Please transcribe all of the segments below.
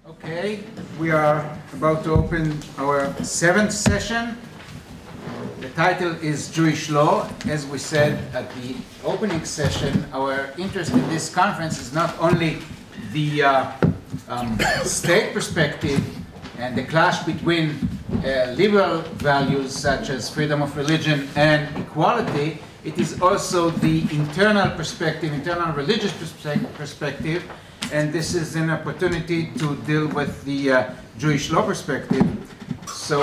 Okay, we are about to open our 7th session. The title is Jewish Law. As we said at the opening session, our interest in this conference is not only the state perspective and the clash between liberal values such as freedom of religion and equality. It is also the internal perspective, internal religious perspective, and this is an opportunity to deal with the Jewish law perspective. So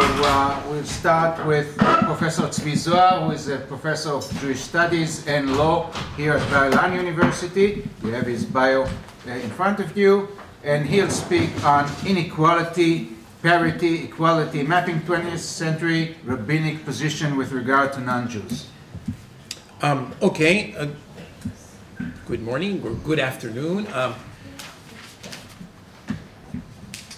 we'll start with Professor Zvi Zohar, who is a professor of Jewish studies and law here at Bar-Ilan University. You have his bio in front of you, and he'll speak on inequality, parity, equality, mapping 20th century rabbinic position with regard to non-Jews. Good morning or good afternoon.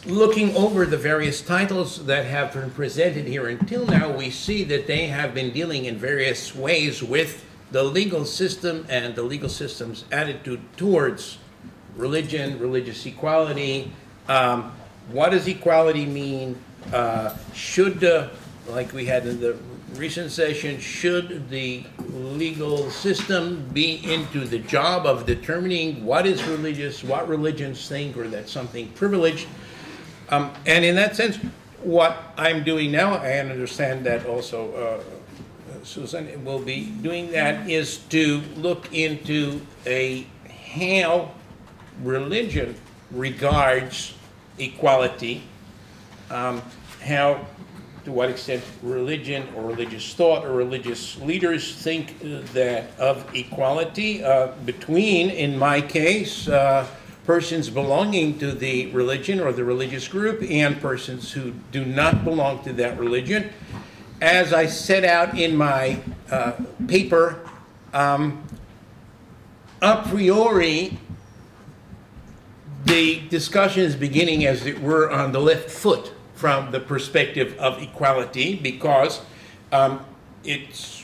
Looking over the various titles that have been presented here until now, we see that they have been dealing in various ways with the legal system and the legal system's attitude towards religion, religious equality. What does equality mean? Like we had in the recent session, should the legal system be into the job of determining what is religious, what religions think, or that's something privileged? And in that sense, what I'm doing now, I understand that also Susan will be doing that, is to look into how religion regards equality, to what extent religion or religious thought or religious leaders think that of equality between, in my case, persons belonging to the religion or the religious group and persons who do not belong to that religion. As I set out in my paper, a priori, the discussion is beginning, as it were, on the left foot from the perspective of equality, because it's,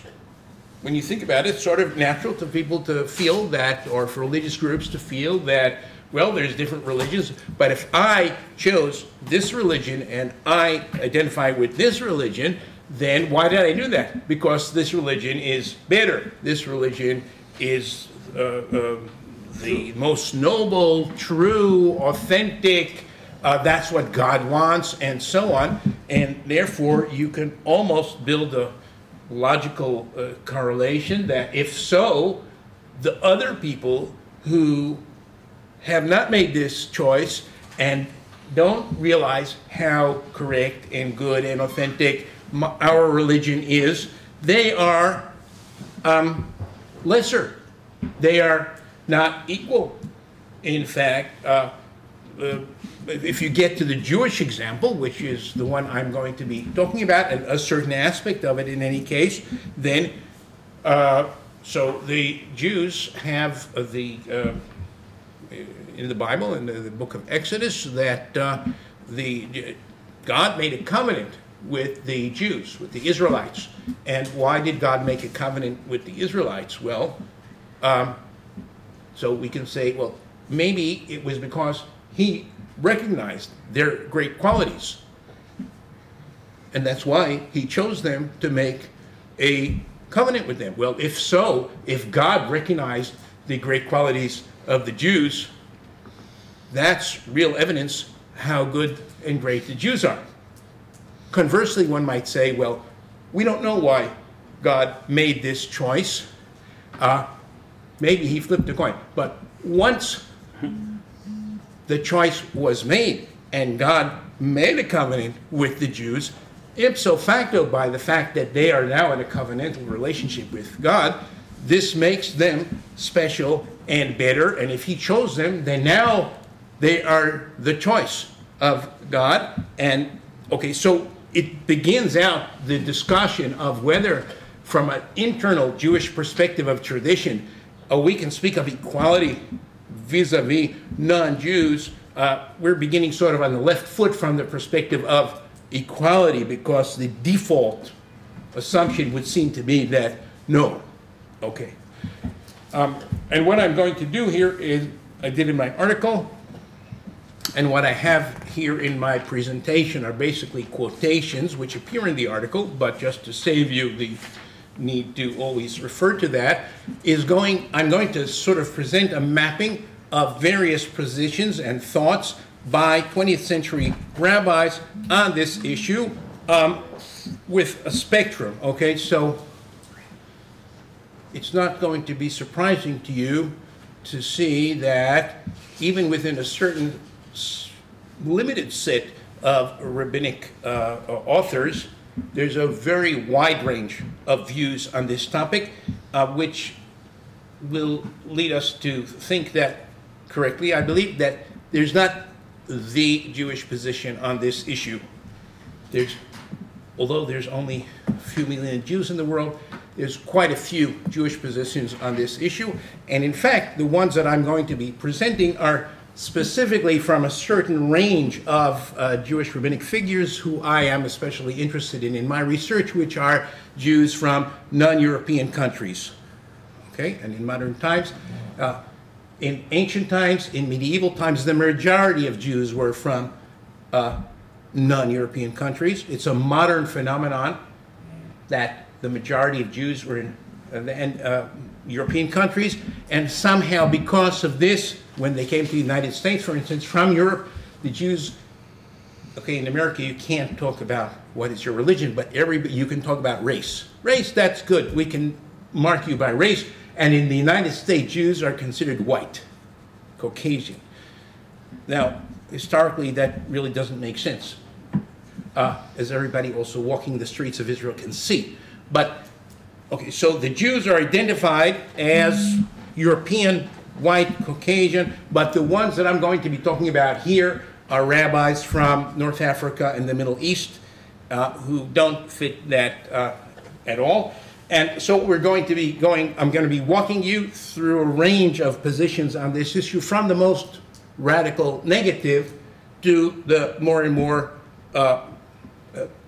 when you think about it, it's sort of natural to people to feel that, or for religious groups to feel that, well, there's different religions, but if I chose this religion and I identify with this religion, then why did I do that? Because this religion is better. This religion is the most noble, true, authentic, that's what God wants, and so on. And therefore, you can almost build a logical correlation that if so, the other people who have not made this choice and don't realize how correct and good and authentic our religion is, they are lesser. They are not equal. In fact, if you get to the Jewish example, which is the one I'm going to be talking about, and a certain aspect of it in any case, then, so the Jews have in the Bible, in the book of Exodus, that God made a covenant with the Jews, with the Israelites. And why did God make a covenant with the Israelites? Well, so we can say, well, maybe it was because he recognized their great qualities. And that's why he chose them to make a covenant with them. Well, if so, if God recognized the great qualities of the Jews, that's real evidence how good and great the Jews are. Conversely, one might say, well, we don't know why God made this choice. Maybe he flipped a coin. But once the choice was made and God made a covenant with the Jews, ipso facto, by the fact that they are now in a covenantal relationship with God, this makes them special and better. And if he chose them, then now they are the choice of God. And okay, so it begins out the discussion of whether, from an internal Jewish perspective of tradition, we can speak of equality vis-a-vis non-Jews. We're beginning sort of on the left foot from the perspective of equality, because the default assumption would seem to be that no. Okay. And what I'm going to do here is, I did in my article, And what I have here in my presentation are basically quotations which appear in the article, but just to save you the need to always refer to that, I'm going to sort of present a mapping of various positions and thoughts by 20th century rabbis on this issue with a spectrum, okay? So it's not going to be surprising to you to see that even within a certain limited set of rabbinic authors, there's a very wide range of views on this topic, which will lead us to think that correctly. I believe that there's not the Jewish position on this issue. Although there's only a few million Jews in the world, there's quite a few Jewish positions on this issue. And in fact, the ones that I'm going to be presenting are specifically from a certain range of Jewish rabbinic figures who I am especially interested in my research, which are Jews from non-European countries. Okay, and in modern times, in ancient times, in medieval times, the majority of Jews were from non-European countries. It's a modern phenomenon that the majority of Jews were in European countries, and somehow because of this, when they came to the United States, for instance, from Europe, the Jews, okay, in America you can't talk about what is your religion, but you can talk about race. Race, that's good. We can mark you by race, and in the United States, Jews are considered white, Caucasian. Now, historically, that really doesn't make sense, as everybody also walking the streets of Israel can see. But, okay, so the Jews are identified as European, white, Caucasian, but the ones that I'm going to be talking about here are rabbis from North Africa and the Middle East who don't fit that at all. And so we're going to be I'm going to be walking you through a range of positions on this issue, from the most radical negative to the more and more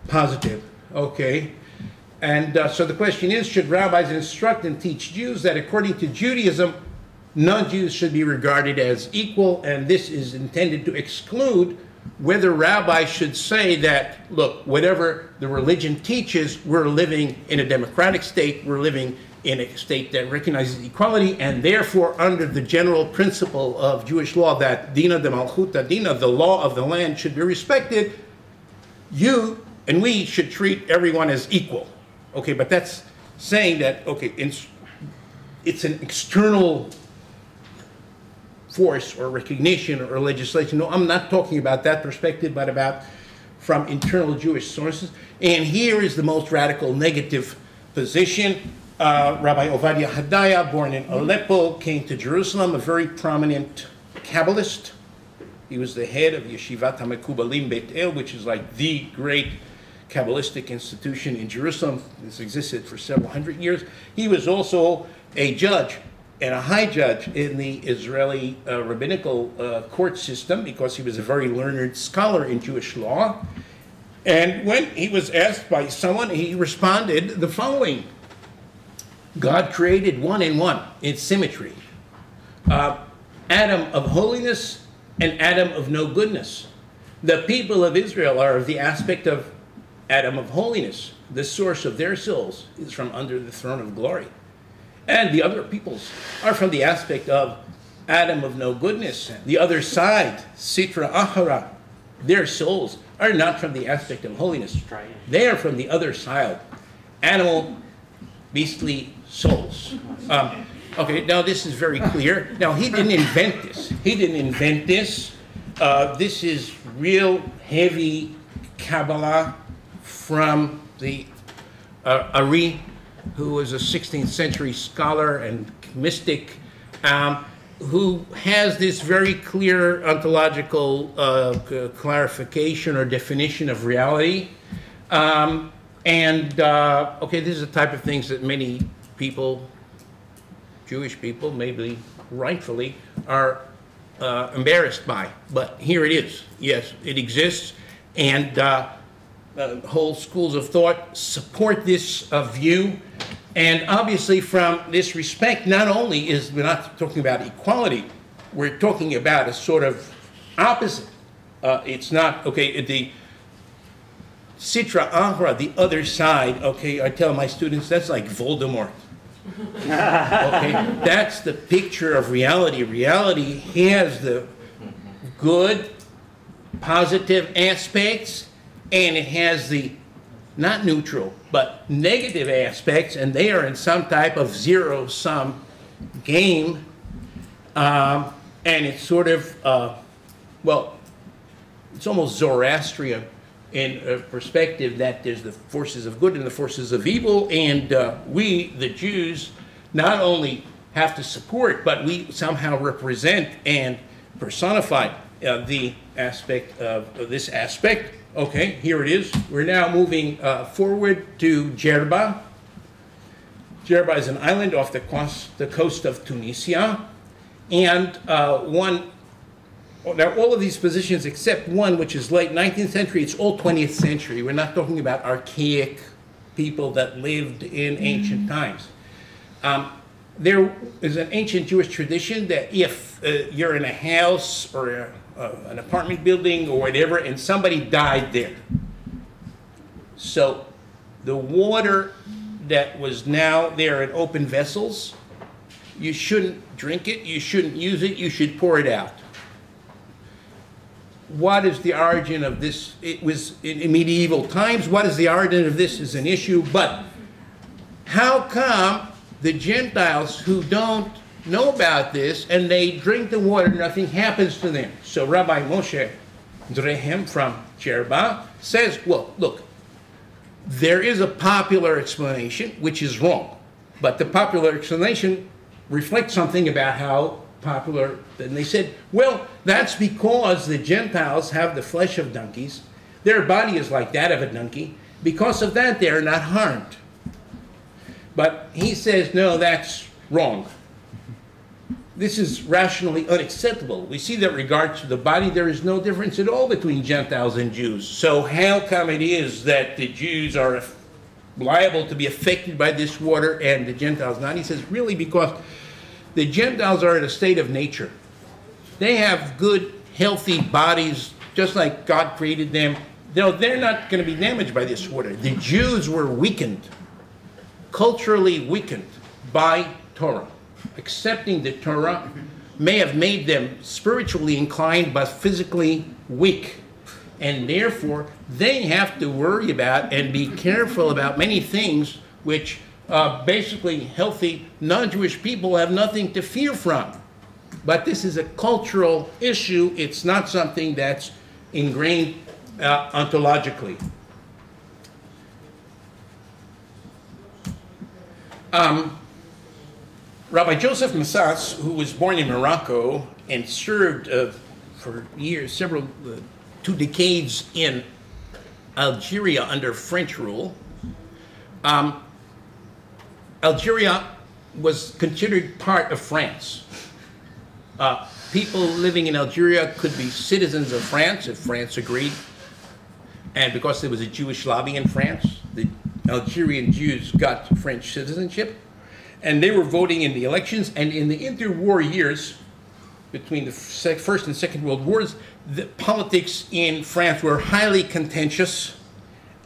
positive, okay? And so the question is, should rabbis instruct and teach Jews that according to Judaism, non-Jews should be regarded as equal? And this is intended to exclude whether rabbis should say that, look, whatever the religion teaches, we're living in a democratic state, we're living in a state that recognizes equality, and therefore under the general principle of Jewish law that dina de malchuta dina, the law of the land, should be respected, you and we should treat everyone as equal. Okay, but that's saying that, okay, it's an external force or recognition or legislation. No, I'm not talking about that perspective, but about from internal Jewish sources. And here is the most radical negative position. Rabbi Ovadia Hadaya, born in Aleppo, came to Jerusalem, a very prominent Kabbalist. He was the head of Yeshivat HaMekubalim Beit El, which is like the great Kabbalistic institution in Jerusalem. This existed for several hundred years. He was also a judge and a high judge in the Israeli rabbinical court system, because he was a very learned scholar in Jewish law. And when he was asked by someone, he responded the following: God created one in one in symmetry, Adam of holiness and Adam of no goodness. The people of Israel are of the aspect of Adam of holiness. The source of their souls is from under the throne of glory. And the other peoples are from the aspect of Adam of no goodness. The other side, Sitra Achara, their souls are not from the aspect of holiness. They are from the other side, animal, beastly souls. Okay, now this is very clear. Now, he didn't invent this. He didn't invent this. This is real heavy Kabbalah from the Ari, who was a 16th century scholar and mystic, who has this very clear ontological clarification or definition of reality. Okay, this is the type of things that many people, Jewish people, maybe rightfully, are embarrassed by. But here it is. Yes, it exists, and whole schools of thought support this view. And obviously from this respect, not only is we're not talking about equality, we're talking about a sort of opposite It's not, okay, the Sitra Ahra, the other side, okay, I tell my students, that's like Voldemort. Okay, that's the picture of reality. Reality has the good, positive aspects, and it has the not neutral, but negative aspects, and they are in some type of zero-sum game, and it's sort of, well, it's almost Zoroastrian in a perspective that there's the forces of good and the forces of evil, and we, the Jews, not only have to support, but we somehow represent and personify the aspect of this aspect. Okay, here it is. We're now moving forward to Djerba. Djerba is an island off the coast of Tunisia. And now all of these positions except one, which is late 19th century, it's all 20th century. We're not talking about archaic people that lived in ancient times. There is an ancient Jewish tradition that if you're in a house or an apartment building or whatever, and somebody died there. So the water that was now there in open vessels, you shouldn't drink it, you shouldn't use it, you should pour it out. What is the origin of this? It was in medieval times. What is the origin of this is an issue, but how come the Gentiles who don't know about this and they drink the water, nothing happens to them? So Rabbi Moshe Drehem from Djerba says, well, look, there is a popular explanation, which is wrong, but the popular explanation reflects something about how popular, and they said, well, that's because the Gentiles have the flesh of donkeys, their body is like that of a donkey, because of that they are not harmed. But he says, no, that's wrong. This is rationally unacceptable. We see that regards to the body, there is no difference at all between Gentiles and Jews. So how come it is that the Jews are liable to be affected by this water and the Gentiles not? He says, really, because the Gentiles are in a state of nature. They have good, healthy bodies, just like God created them. They're not going to be damaged by this water. The Jews were weakened, culturally weakened by Torah. Accepting the Torah may have made them spiritually inclined but physically weak. And therefore, they have to worry about and be careful about many things which basically healthy non-Jewish people have nothing to fear from. But this is a cultural issue. It's not something that's ingrained ontologically. Rabbi Joseph Massas, who was born in Morocco and served for years, 2 decades in Algeria under French rule. Algeria was considered part of France. People living in Algeria could be citizens of France if France agreed. And because there was a Jewish lobby in France, the Algerian Jews got French citizenship. And they were voting in the elections. And in the interwar years, between the First and Second World Wars, the politics in France were highly contentious.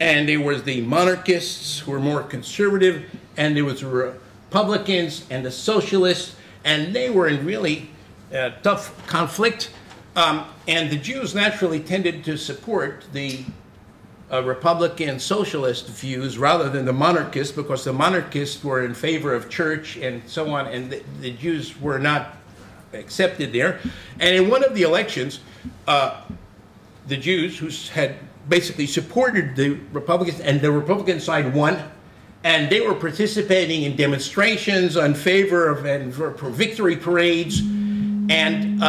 And there was the monarchists who were more conservative, and there was the Republicans and the socialists, and they were in really tough conflict. And the Jews naturally tended to support the Republican socialist views rather than the monarchists, because the monarchists were in favor of church and so on, and the Jews were not accepted there. And in one of the elections, the Jews who had basically supported the Republicans, and the Republican side won, and they were participating in demonstrations in favor of and for victory parades, and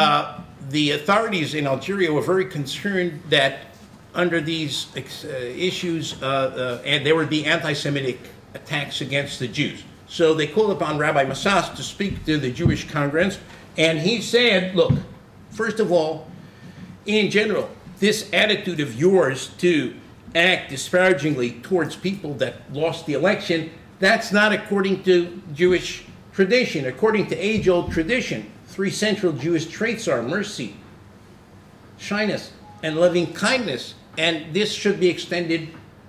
the authorities in Algeria were very concerned that under these issues, and there would be anti-Semitic attacks against the Jews. So they called upon Rabbi Massas to speak to the Jewish Congress, and he said, look, first of all, in general, this attitude of yours to act disparagingly towards people that lost the election, that's not according to Jewish tradition. According to age-old tradition, 3 central Jewish traits are mercy, shyness, and loving kindness. And this should be extended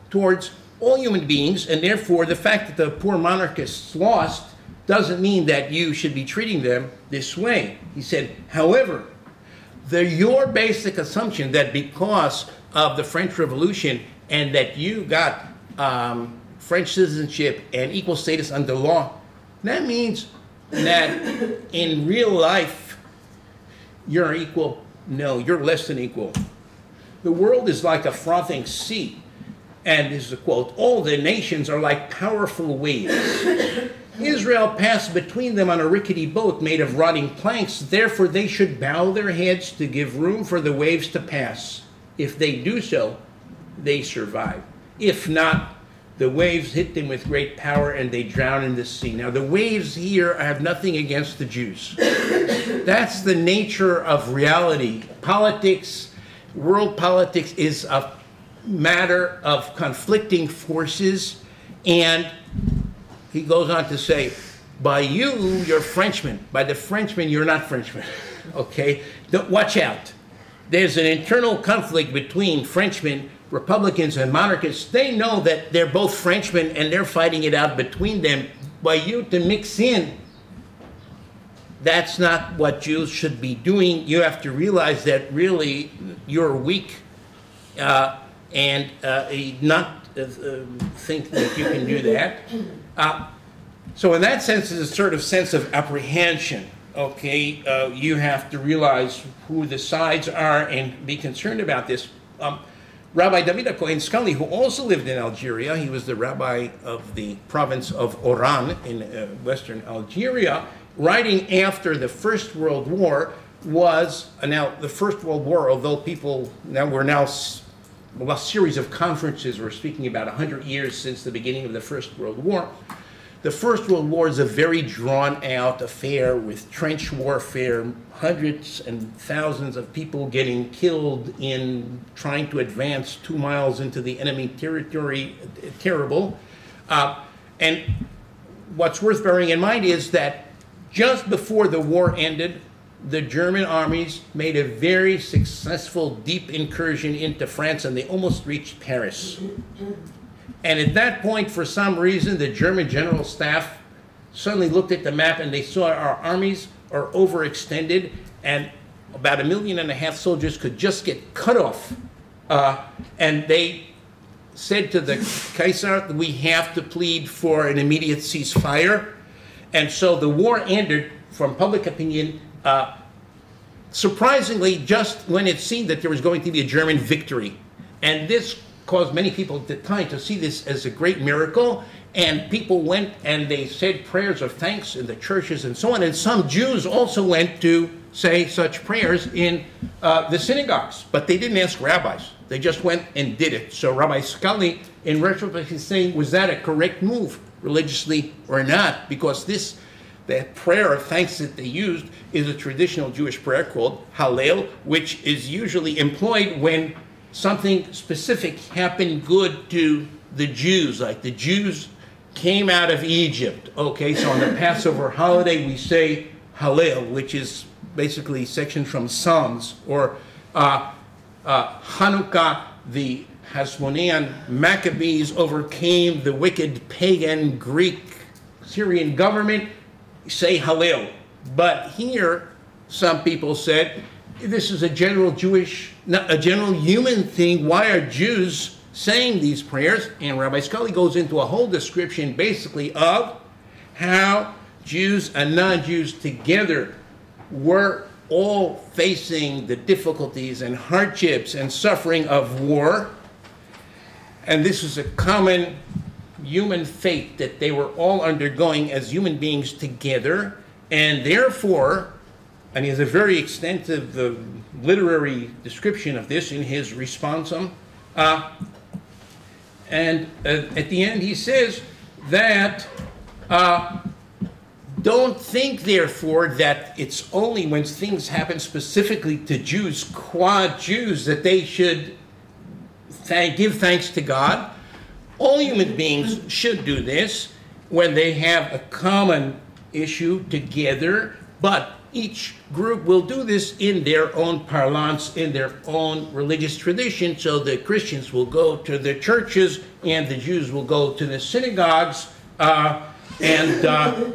towards all human beings, and therefore the fact that the poor monarchists lost doesn't mean that you should be treating them this way. He said, however, your basic assumption that because of the French Revolution and that you got French citizenship and equal status under law, that means that in real life you're equal. No, you're less than equal. The world is like a frothing sea. And this is a quote, all the nations are like powerful waves. Israel passed between them on a rickety boat made of rotting planks. Therefore, they should bow their heads to give room for the waves to pass. If they do so, they survive. If not, the waves hit them with great power and they drown in the sea. Now, the waves here have nothing against the Jews. That's the nature of reality. Politics, world politics is a matter of conflicting forces, and he goes on to say, by you, you're Frenchmen. By the Frenchmen, you're not Frenchmen. Okay? Watch out. There's an internal conflict between Frenchmen, Republicans, and monarchists. They know that they're both Frenchmen, and they're fighting it out between them. By you to mix in, that's not what Jews should be doing. You have to realize that really you're weak, and not think that you can do that. So in that sense, there's a sort of sense of apprehension, okay? You have to realize who the sides are and be concerned about this. Rabbi David Cohen Scully, who also lived in Algeria, he was the rabbi of the province of Oran in western Algeria, writing after the First World War was, now the First World War, although people, we're now a series of conferences, we're speaking about 100 years since the beginning of the First World War. The First World War is a very drawn-out affair with trench warfare, hundreds and thousands of people getting killed in trying to advance 2 miles into the enemy territory. Terrible. And what's worth bearing in mind is that just before the war ended, the German armies made a very successful deep incursion into France, and they almost reached Paris. And at that point, for some reason, the German general staff suddenly looked at the map and they saw our armies are overextended and about 1.5 million soldiers could just get cut off. And they said to the Kaiser, we have to plead for an immediate ceasefire. And so the war ended, from public opinion, surprisingly, just when it seemed that there was going to be a German victory. And this caused many people at the time to see this as a great miracle. And people went and they said prayers of thanks in the churches and so on. And some Jews also went to say such prayers in the synagogues. But they didn't ask rabbis. They just went and did it. So Rabbi Scully, in retrospect, is saying, was that a correct move religiously or not? Because that prayer of thanks that they used is a traditional Jewish prayer called Hallel, which is usually employed when something specific happened good to the Jews, like the Jews came out of Egypt. Okay, so on the Passover holiday we say Hallel, which is basically section from Psalms, or Hanukkah, the Hasmonean Maccabees overcame the wicked pagan Greek Syrian government, say Hallel. But here, some people said, this is a general human thing. Why are Jews saying these prayers? And Rabbi Scully goes into a whole description basically of how Jews and non-Jews together were all facing the difficulties and hardships and suffering of war. And this is a common human fate that they were all undergoing as human beings together. And therefore, and he has a very extensive literary description of this in his responsum. And at the end he says that don't think, therefore, that it's only when things happen specifically to Jews, qua Jews, that they should give thanks to God. All human beings should do this when they have a common issue together, but each group will do this in their own parlance, in their own religious tradition. So the Christians will go to the churches and the Jews will go to the synagogues, and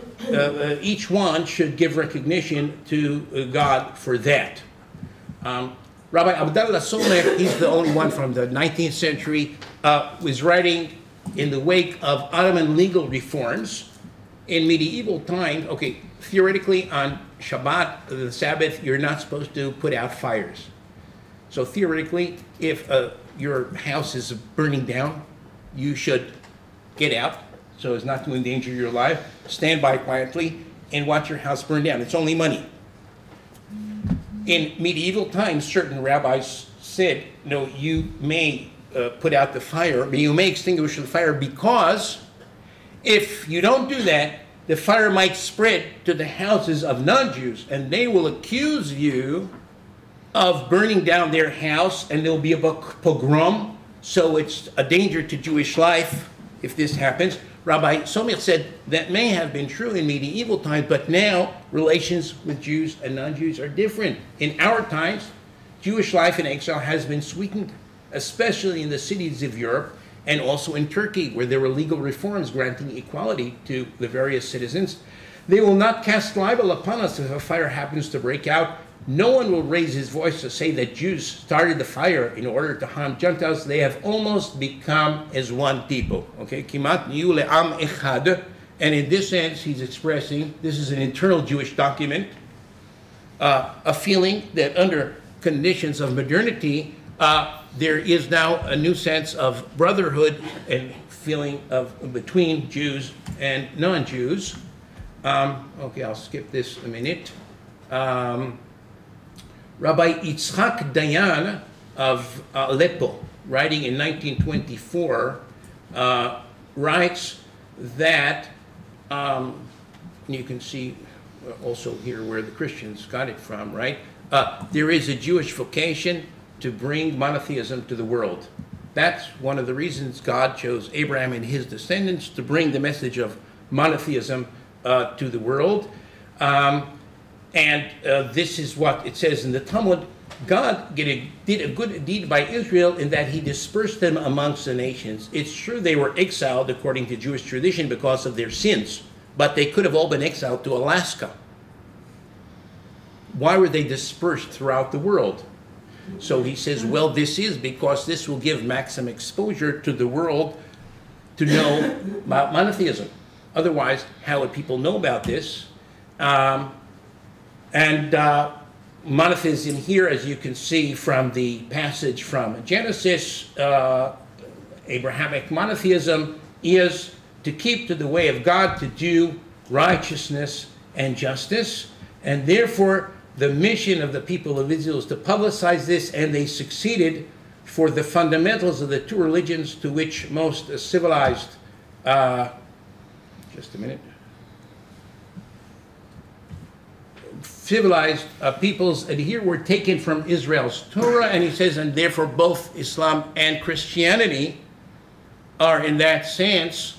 each one should give recognition to God for that. Rabbi Abdallah Somer, he's the only one from the 19th century, was writing in the wake of Ottoman legal reforms. In medieval times, okay, theoretically on Shabbat, the Sabbath, you're not supposed to put out fires. So theoretically, if your house is burning down, you should get out so as not to endanger your life, stand by quietly, and watch your house burn down. It's only money. In medieval times, certain rabbis said, no, you may put out the fire, but you may extinguish the fire, because if you don't do that, the fire might spread to the houses of non-Jews, and they will accuse you of burning down their house, and there will be a pogrom, so it's a danger to Jewish life if this happens. Rabbi Somir said that may have been true in medieval times, but now relations with Jews and non-Jews are different. In our times, Jewish life in exile has been sweetened, especially in the cities of Europe, and also in Turkey, where there were legal reforms granting equality to the various citizens. They will not cast libel upon us if a fire happens to break out. No one will raise his voice to say that Jews started the fire in order to harm Gentiles. They have almost become as one people. Okay, kimat niyu le'am echad. And in this sense, he's expressing, this is an internal Jewish document, a feeling that under conditions of modernity, there is now a new sense of brotherhood and feeling of between Jews and non-Jews. Okay, I'll skip this a minute. Rabbi Yitzhak Dayan of Aleppo, writing in 1924, writes that, you can see also here where the Christians got it from, right? There is a Jewish vocation to bring monotheism to the world. That's one of the reasons God chose Abraham and his descendants to bring the message of monotheism to the world. This is what it says in the Talmud. God did a good deed by Israel in that he dispersed them amongst the nations. It's true they were exiled according to Jewish tradition because of their sins, but they could have all been exiled to Alaska. Why were they dispersed throughout the world? So he says, well, this is because this will give maximum exposure to the world to know about monotheism. Otherwise, how would people know about this? Monotheism here, as you can see from the passage from Genesis, Abrahamic monotheism is to keep to the way of God, to do righteousness and justice, and therefore the mission of the people of Israel is to publicize this, and they succeeded for the fundamentals of the two religions to which most civilized, just a minute, civilized peoples adhere were taken from Israel's Torah, and he says, and therefore both Islam and Christianity are in that sense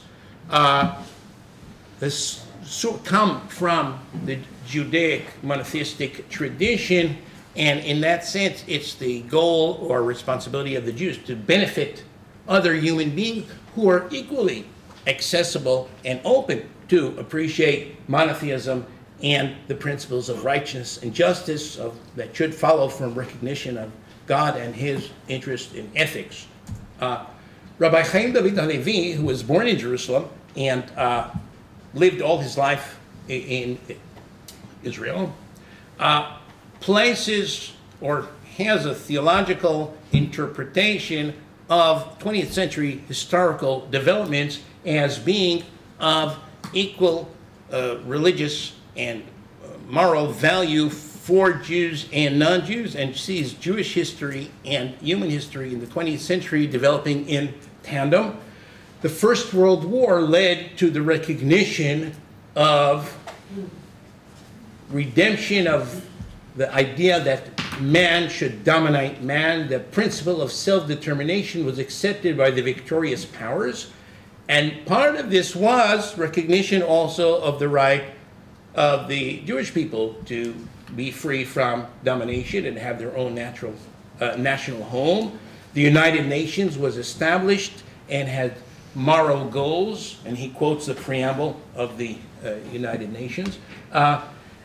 come from the Judaic monotheistic tradition, and in that sense it's the goal or responsibility of the Jews to benefit other human beings who are equally accessible and open to appreciate monotheism and the principles of righteousness and justice that should follow from recognition of God and his interest in ethics. Rabbi Chaim David HaLevi, who was born in Jerusalem and lived all his life in Israel, places or has a theological interpretation of 20th century historical developments as being of equal religious and moral value for Jews and non-Jews, and sees Jewish history and human history in the 20th century developing in tandem. The First World War led to the recognition of redemption of the idea that man should dominate man. The principle of self-determination was accepted by the victorious powers, and part of this was recognition also of the right of the Jewish people to be free from domination and have their own national home. The United Nations was established and had moral goals, and he quotes the preamble of the United Nations.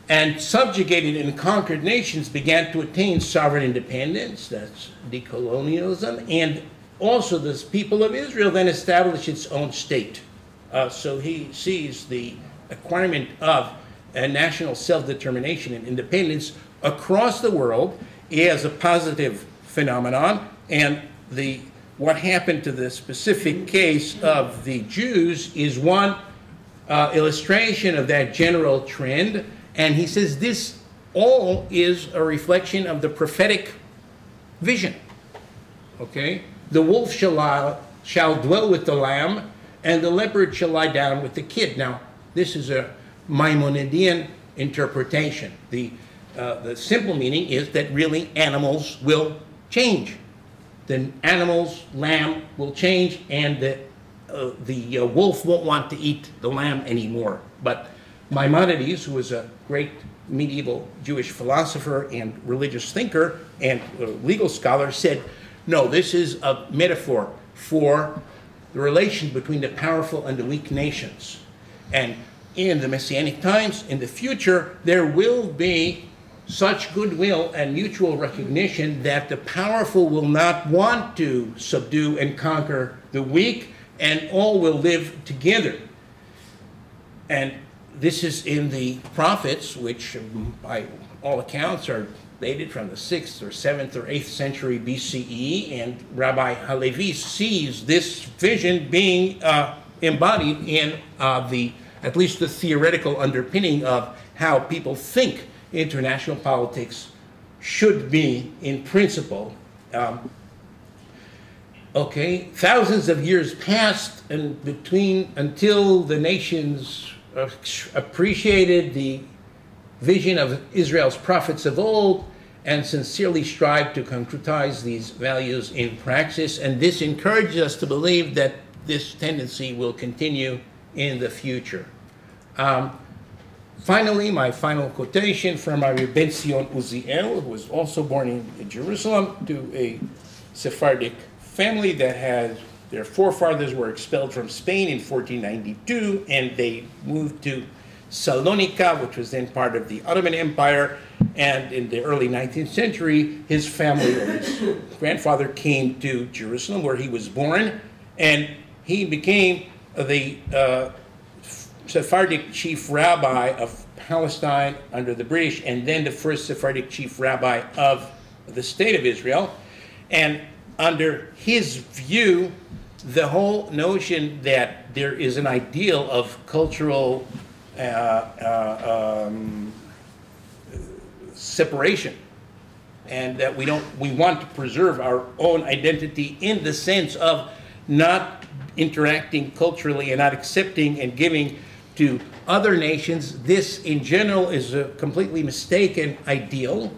And subjugated and conquered nations began to attain sovereign independence, that's decolonialism, and also the people of Israel then established its own state. So he sees the acquirement of a national self-determination and independence across the world as a positive phenomenon, and what happened to the specific case of the Jews is one illustration of that general trend. And he says this all is a reflection of the prophetic vision. Okay? The wolf shall dwell with the lamb, and the leopard shall lie down with the kid. Now, this is a Maimonidean interpretation. The simple meaning is that really animals will change. The animals, lamb, will change, and the wolf won't want to eat the lamb anymore. But Maimonides, who was a great medieval Jewish philosopher and religious thinker and legal scholar, said, no, this is a metaphor for the relation between the powerful and the weak nations. And in the Messianic times, in the future, there will be such goodwill and mutual recognition that the powerful will not want to subdue and conquer the weak, and all will live together. And this is in the prophets, which by all accounts are dated from the 6th or 7th or 8th century BCE, and Rabbi Halevi sees this vision being embodied in at least the theoretical underpinning of how people think international politics should be in principle. Okay, thousands of years passed until the nations appreciated the vision of Israel's prophets of old and sincerely strived to concretize these values in praxis. And this encourages us to believe that this tendency will continue in the future. Finally, my final quotation from Rabbi Ben Zion Uziel, who was also born in Jerusalem, to a Sephardic family that had their forefathers were expelled from Spain in 1492, and they moved to Salonika, which was then part of the Ottoman Empire. And in the early 19th century, his family, or his grandfather, came to Jerusalem, where he was born, and he became the Sephardic chief rabbi of Palestine under the British, and then the first Sephardic chief rabbi of the state of Israel. And under his view, the whole notion that there is an ideal of cultural separation, and that we want to preserve our own identity in the sense of not interacting culturally and not accepting and giving to other nations, this in general is a completely mistaken ideal.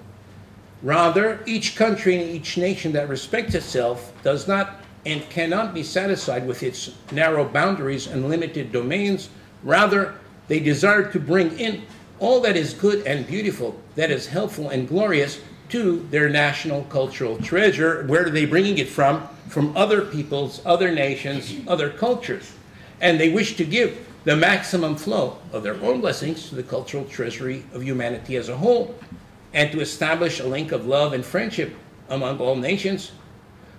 Rather, each country and each nation that respects itself does not and cannot be satisfied with its narrow boundaries and limited domains. Rather, they desire to bring in all that is good and beautiful, that is helpful and glorious to their national cultural treasure. Where are they bringing it from? From other peoples, other nations, other cultures. And they wish to give the maximum flow of their own blessings to the cultural treasury of humanity as a whole, and to establish a link of love and friendship among all nations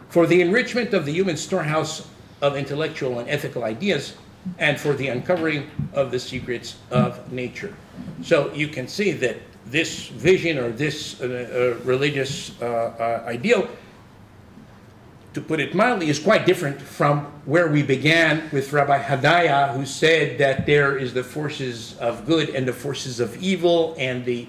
for the enrichment of the human storehouse of intellectual and ethical ideas, and for the uncovering of the secrets of nature. So you can see that this vision or this religious ideal, to put it mildly, is quite different from where we began with Rabbi Hadaya, who said that there is the forces of good and the forces of evil, and the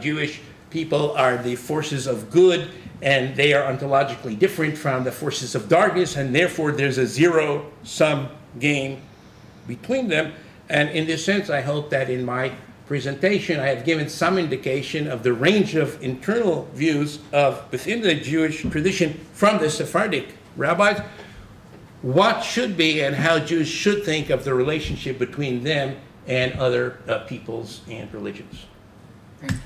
Jewish people are the forces of good, and they are ontologically different from the forces of darkness, and therefore there's a zero-sum game between them. And in this sense, I hope that in my presentation I have given some indication of the range of internal views of within the Jewish tradition from the Sephardic rabbis, what should be and how Jews should think of the relationship between them and other peoples and religions. Thank you.